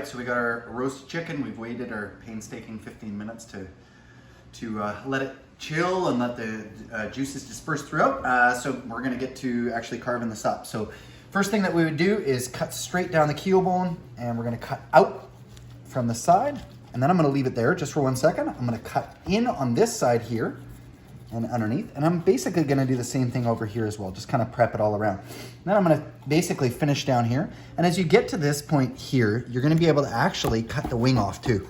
so we got our roast chicken. We've waited our painstaking 15 minutes to let it chill and let the juices disperse throughout. So we're gonna get to actually carving this up. So first thing that we would do is cut straight down the keel bone, and we're gonna cut out from the side, and then I'm gonna leave it there just for 1 second. I'm gonna cut in on this side here and underneath, and I'm basically gonna do the same thing over here as well, just kind of prep it all around. Then I'm gonna basically finish down here, and as you get to this point here, you're gonna be able to actually cut the wing off too.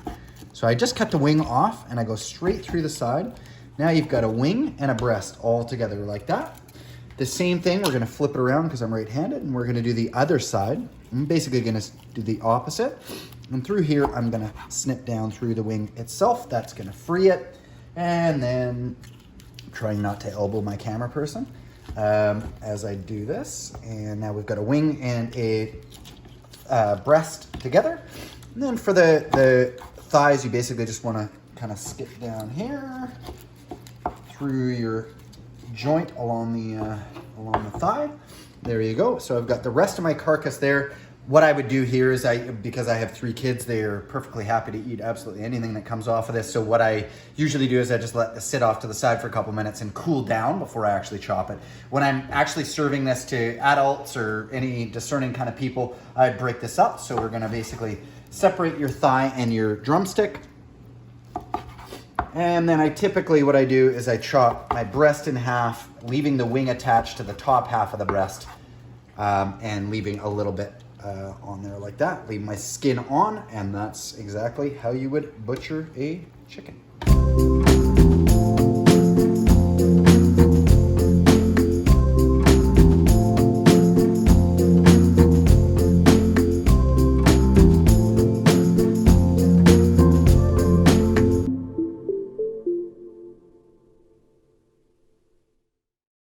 So I just cut the wing off, and I go straight through the side. Now you've got a wing and a breast all together like that. The same thing, we're gonna flip it around because I'm right-handed, and we're gonna do the other side. I'm basically gonna do the opposite. And through here, I'm gonna snip down through the wing itself. That's gonna free it, and then trying not to elbow my camera person as I do this. And now we've got a wing and a breast together. And then for the thighs, you basically just want to kind of skip down here through your joint along the thigh. There you go. So I've got the rest of my carcass there. What I would do here is because I have 3 kids, they are perfectly happy to eat absolutely anything that comes off of this. So what I usually do is I just let this sit off to the side for a couple minutes and cool down before I actually chop it. When I'm actually serving this to adults or any discerning kind of people, I break this up. So we're gonna basically separate your thigh and your drumstick. And then what I do is I chop my breast in half, leaving the wing attached to the top half of the breast, and leaving a little bit on there like that. Leave my skin on, and that's exactly how you would butcher a chicken.